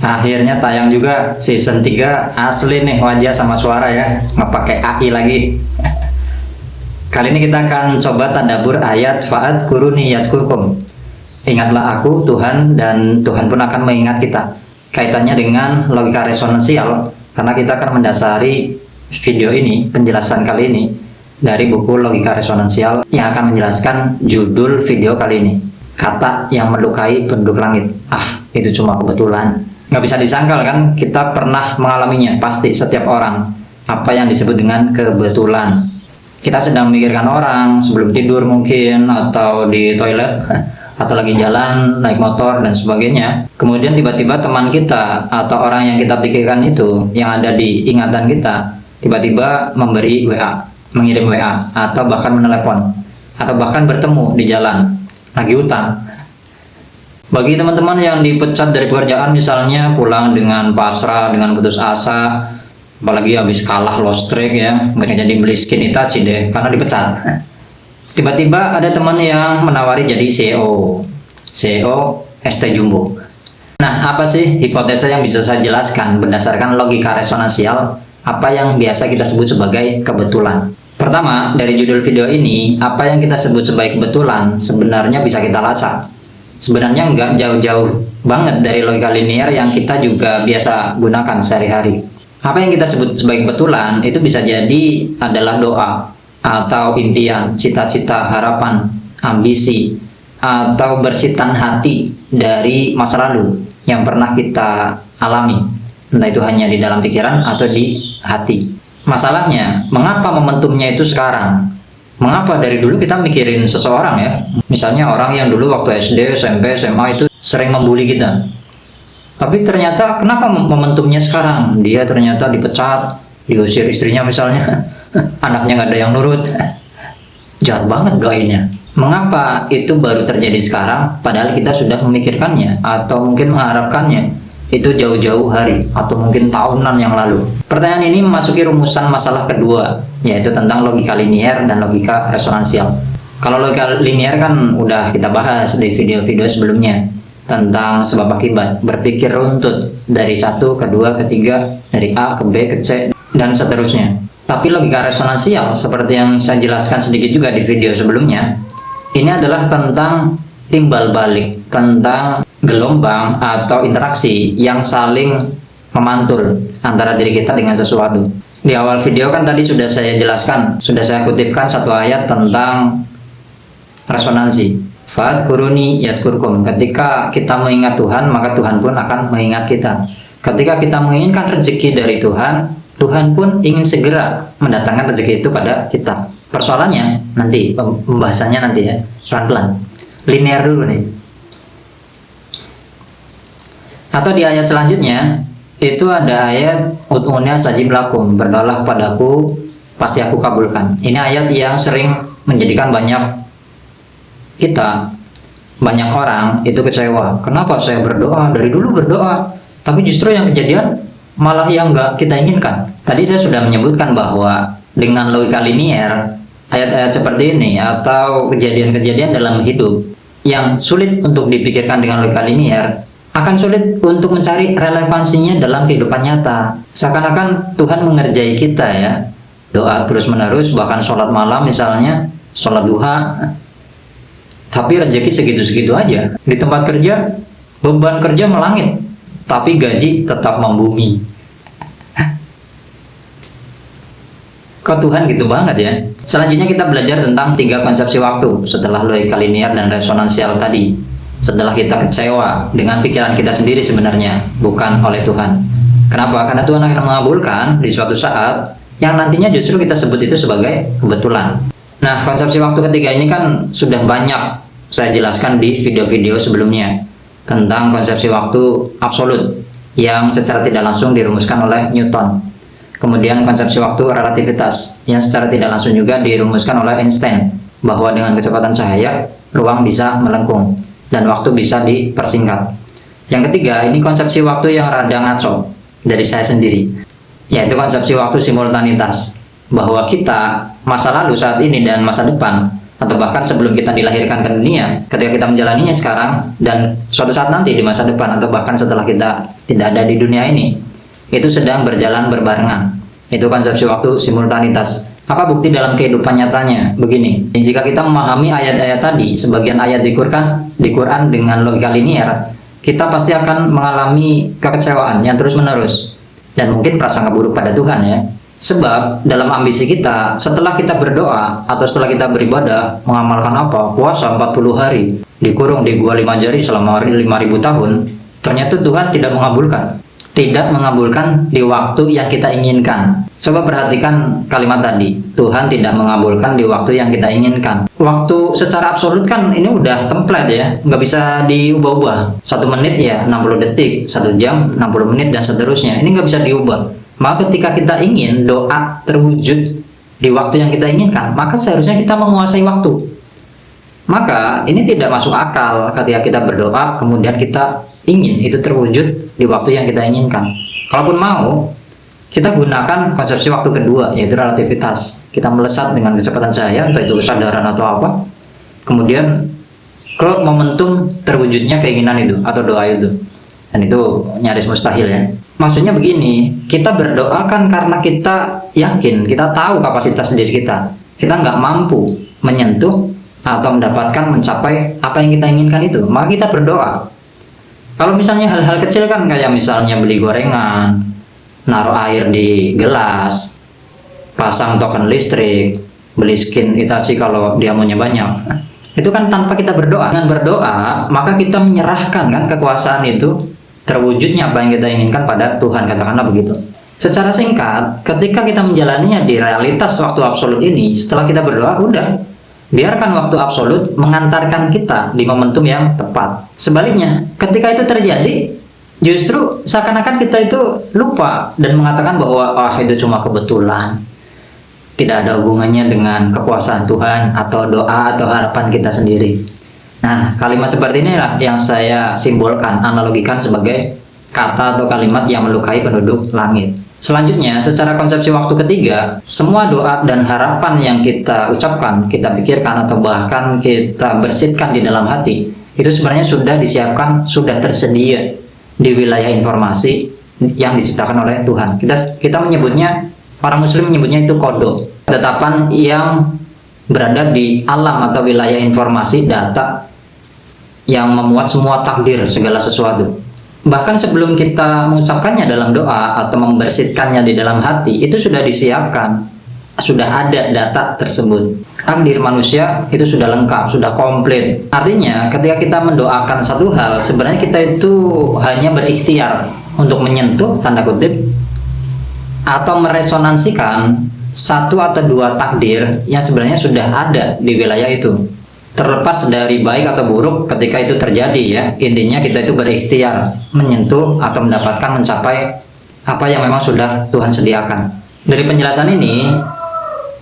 Akhirnya tayang juga season 3 asli nih wajah sama suara ya, nggak pakai AI lagi. Kali ini kita akan coba tadabbur ayat fa'adhkuruni yadhkurkum. Ingatlah aku Tuhan dan Tuhan pun akan mengingat kita. Kaitannya dengan logika resonansial, karena kita akan mendasari video ini, penjelasan kali ini dari buku Logika Resonansial yang akan menjelaskan judul video kali ini, kata yang melukai penduduk langit. Itu cuma kebetulan. Nggak bisa disangkal kan, kita pernah mengalaminya, pasti setiap orang. Apa yang disebut dengan kebetulan. Kita sedang memikirkan orang sebelum tidur mungkin, atau di toilet, atau lagi jalan, naik motor, dan sebagainya. Kemudian tiba-tiba teman kita, atau orang yang kita pikirkan itu, yang ada di ingatan kita, tiba-tiba memberi WA, mengirim WA, atau bahkan menelepon, atau bahkan bertemu di jalan, lagi utang. Bagi teman-teman yang dipecat dari pekerjaan misalnya, pulang dengan pasrah, dengan putus asa, apalagi habis kalah lost track ya, nggak jadi beli skin Itachi deh karena dipecat. Tiba-tiba ada teman yang menawari jadi CEO ST Jumbo. Nah, apa sih hipotesa yang bisa saya jelaskan berdasarkan logika resonansial, apa yang biasa kita sebut sebagai kebetulan? Pertama, dari judul video ini, apa yang kita sebut sebagai kebetulan sebenarnya bisa kita lacak. Sebenarnya nggak jauh-jauh banget dari logika linear yang kita juga biasa gunakan sehari-hari. Apa yang kita sebut sebagai kebetulan itu bisa jadi adalah doa, atau impian, cita-cita, harapan, ambisi, atau bersitan hati dari masa lalu yang pernah kita alami, entah itu hanya di dalam pikiran atau di hati. Masalahnya, mengapa momentumnya itu sekarang? Mengapa dari dulu kita mikirin seseorang ya? Misalnya orang yang dulu waktu SD, SMP, SMA itu sering membuli kita. Tapi ternyata kenapa momentumnya sekarang? Dia ternyata dipecat, diusir istrinya misalnya, anaknya nggak ada yang nurut. Jahat banget doainnya. Mengapa itu baru terjadi sekarang, padahal kita sudah memikirkannya, atau mungkin mengharapkannya itu jauh-jauh hari, atau mungkin tahunan yang lalu. Pertanyaan ini memasuki rumusan masalah kedua, yaitu tentang logika linear dan logika resonansial. Kalau logika linear kan udah kita bahas di video-video sebelumnya, tentang sebab akibat, berpikir runtut dari 1 ke 2 ke 3, dari A ke B ke C, dan seterusnya. Tapi logika resonansial, seperti yang saya jelaskan sedikit juga di video sebelumnya, ini adalah tentang timbal balik, tentang gelombang atau interaksi yang saling memantul antara diri kita dengan sesuatu. Di awal video kan tadi sudah saya jelaskan, sudah saya kutipkan satu ayat tentang resonansi. Fa'adhkuruni yadhkurkum. Ketika kita mengingat Tuhan, maka Tuhan pun akan mengingat kita. Ketika kita menginginkan rezeki dari Tuhan, Tuhan pun ingin segera mendatangkan rezeki itu pada kita. Persoalannya nanti, pembahasannya nanti ya, pelan-pelan. Linear dulu nih. Atau di ayat selanjutnya itu ada ayat ud'uni astajib lakum, berdoalah kepadaku pasti aku kabulkan. Ini ayat yang sering menjadikan banyak orang itu kecewa. Kenapa saya berdoa, dari dulu berdoa, tapi justru yang kejadian malah yang nggak kita inginkan. Tadi saya sudah menyebutkan bahwa dengan logika linear, ayat-ayat seperti ini atau kejadian-kejadian dalam hidup yang sulit untuk dipikirkan dengan logika linear akan sulit untuk mencari relevansinya dalam kehidupan nyata. Seakan-akan Tuhan mengerjai kita ya, doa terus-menerus, bahkan sholat malam misalnya, sholat duha, tapi rezeki segitu-segitu aja. Di tempat kerja, beban kerja melangit, tapi gaji tetap membumi. Kok Tuhan gitu banget ya? Selanjutnya kita belajar tentang 3 konsepsi waktu setelah logika linear dan resonansial tadi. Setelah kita kecewa dengan pikiran kita sendiri sebenarnya, bukan oleh Tuhan. Kenapa? Karena Tuhan akan mengabulkan di suatu saat yang nantinya justru kita sebut itu sebagai kebetulan. Nah, konsepsi waktu ketiga ini kan sudah banyak saya jelaskan di video-video sebelumnya tentang konsepsi waktu absolut yang secara tidak langsung dirumuskan oleh Newton. Kemudian konsepsi waktu relativitas yang secara tidak langsung juga dirumuskan oleh Einstein, bahwa dengan kecepatan cahaya ruang bisa melengkung dan waktu bisa dipersingkat. Yang ketiga, ini konsepsi waktu yang rada ngaco dari saya sendiri, yaitu konsepsi waktu simultanitas, bahwa kita masa lalu, saat ini, dan masa depan atau bahkan sebelum kita dilahirkan ke dunia, ketika kita menjalaninya sekarang, dan suatu saat nanti di masa depan, atau bahkan setelah kita tidak ada di dunia ini, itu sedang berjalan berbarengan. Itu konsepsi waktu simultanitas. Apa bukti dalam kehidupan nyatanya? Begini, jika kita memahami ayat-ayat tadi, sebagian ayat di Quran dengan logika linear, kita pasti akan mengalami kekecewaan yang terus-menerus, dan mungkin prasangka buruk pada Tuhan ya. Sebab dalam ambisi kita, setelah kita berdoa atau setelah kita beribadah, mengamalkan apa? Puasa 40 hari, dikurung di gua 5 jari selama 5.000 tahun, ternyata Tuhan tidak mengabulkan. Tidak mengabulkan di waktu yang kita inginkan. Coba perhatikan kalimat tadi, Tuhan tidak mengabulkan di waktu yang kita inginkan. Waktu secara absolut kan ini udah template ya, nggak bisa diubah-ubah. 1 menit ya 60 detik, 1 jam 60 menit, dan seterusnya. Ini nggak bisa diubah. Maka ketika kita ingin doa terwujud di waktu yang kita inginkan, maka seharusnya kita menguasai waktu. Maka ini tidak masuk akal ketika kita berdoa kemudian kita ingin itu terwujud di waktu yang kita inginkan. Kalaupun mau, kita gunakan konsepsi waktu kedua, yaitu relativitas. Kita melesat dengan kecepatan cahaya, entah itu kesadaran atau apa, kemudian ke momentum terwujudnya keinginan itu atau doa itu. Dan itu nyaris mustahil ya. Maksudnya begini, kita berdoa kan karena kita yakin, kita tahu kapasitas diri kita. Kita nggak mampu menyentuh atau mendapatkan, mencapai apa yang kita inginkan itu. Maka kita berdoa. Kalau misalnya hal-hal kecil kan, kayak misalnya beli gorengan, naruh air di gelas, pasang token listrik, beli skin Itachi kalau dia maunya banyak. Itu kan tanpa kita berdoa. Dengan berdoa, maka kita menyerahkan kan kekuasaan itu, terwujudnya apa yang kita inginkan pada Tuhan, katakanlah begitu. Secara singkat, ketika kita menjalaninya di realitas waktu absolut ini, setelah kita berdoa, udah, biarkan waktu absolut mengantarkan kita di momentum yang tepat. Sebaliknya, ketika itu terjadi, justru seakan-akan kita itu lupa dan mengatakan bahwa itu cuma kebetulan, tidak ada hubungannya dengan kekuasaan Tuhan atau doa atau harapan kita sendiri. Nah, kalimat seperti inilah yang saya simbolkan, analogikan sebagai kata atau kalimat yang melukai penduduk langit. Selanjutnya, secara konsepsi waktu ketiga, semua doa dan harapan yang kita ucapkan, kita pikirkan, atau bahkan kita bersitkan di dalam hati, itu sebenarnya sudah disiapkan, sudah tersedia di wilayah informasi yang diciptakan oleh Tuhan. Kita menyebutnya, orang muslim menyebutnya itu kodo, ketetapan yang berada di alam atau wilayah informasi data yang memuat semua takdir segala sesuatu. Bahkan sebelum kita mengucapkannya dalam doa atau membersihkannya di dalam hati, itu sudah disiapkan, sudah ada data tersebut. Takdir manusia itu sudah lengkap, sudah komplit. Artinya ketika kita mendoakan satu hal, sebenarnya kita itu hanya berikhtiar untuk menyentuh, tanda kutip, atau meresonansikan satu atau dua takdir yang sebenarnya sudah ada di wilayah itu. Terlepas dari baik atau buruk ketika itu terjadi ya, intinya kita itu berikhtiar menyentuh atau mendapatkan, mencapai apa yang memang sudah Tuhan sediakan. Dari penjelasan ini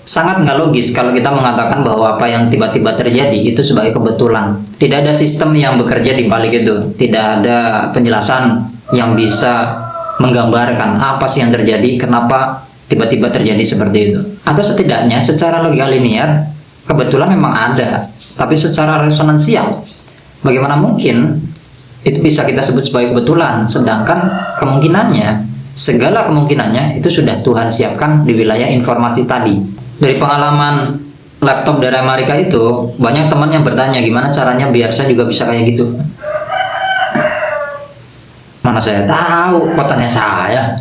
sangat nggak logis kalau kita mengatakan bahwa apa yang tiba-tiba terjadi itu sebagai kebetulan. Tidak ada sistem yang bekerja di balik itu, tidak ada penjelasan yang bisa menggambarkan apa sih yang terjadi, kenapa tiba-tiba terjadi seperti itu. Atau setidaknya secara logika linear kebetulan memang ada, tapi secara resonansial, bagaimana mungkin itu bisa kita sebut sebagai kebetulan, sedangkan kemungkinannya, segala kemungkinannya itu sudah Tuhan siapkan di wilayah informasi tadi. Dari pengalaman laptop dari Amerika itu, banyak teman yang bertanya gimana caranya biar saya juga bisa kayak gitu. Mana saya tahu, kotanya saya.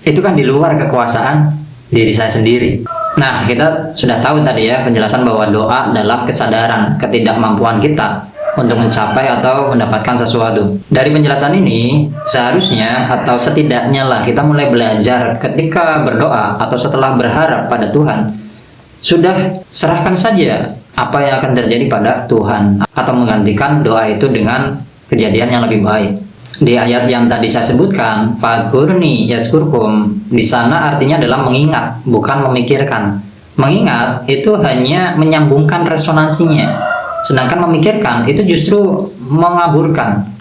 Itu kan di luar kekuasaan diri saya sendiri. Nah, kita sudah tahu tadi ya penjelasan bahwa doa adalah kesadaran ketidakmampuan kita untuk mencapai atau mendapatkan sesuatu. Dari penjelasan ini, seharusnya atau setidaknya lah kita mulai belajar ketika berdoa atau setelah berharap pada Tuhan, sudah serahkan saja apa yang akan terjadi pada Tuhan atau menggantikan doa itu dengan kejadian yang lebih baik. Di ayat yang tadi saya sebutkan, fadhkurni yadhkurkum, di sana artinya adalah mengingat, bukan memikirkan. Mengingat itu hanya menyambungkan resonansinya, sedangkan memikirkan itu justru mengaburkan,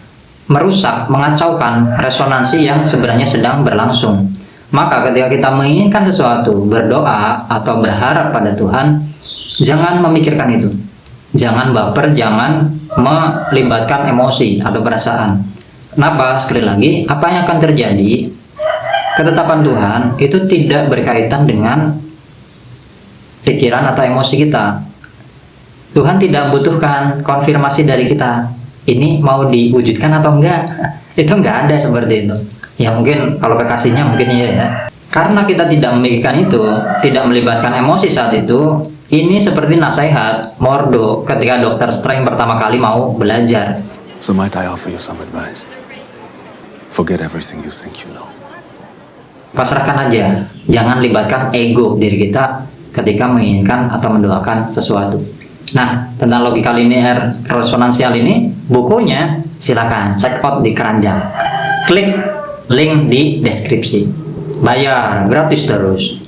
merusak, mengacaukan resonansi yang sebenarnya sedang berlangsung. Maka ketika kita menginginkan sesuatu, berdoa atau berharap pada Tuhan, jangan memikirkan itu. Jangan baper, jangan melibatkan emosi atau perasaan. Kenapa? Sekali lagi, apa yang akan terjadi? Ketetapan Tuhan itu tidak berkaitan dengan pikiran atau emosi kita. Tuhan tidak butuhkan konfirmasi dari kita. Ini mau diwujudkan atau enggak? Itu enggak ada seperti itu. Ya mungkin kalau kekasihnya mungkin iya ya. Karena kita tidak memikirkan itu, tidak melibatkan emosi saat itu, ini seperti nasihat Mordo ketika Dr. Strange pertama kali mau belajar. So might I offer you some advice? Forget everything you think you know. Pasrahkan aja, jangan libatkan ego diri kita ketika menginginkan atau mendoakan sesuatu. Nah, tentang logika linear resonansial ini, bukunya silakan check out di keranjang. Klik link di deskripsi. Bayar, gratis terus.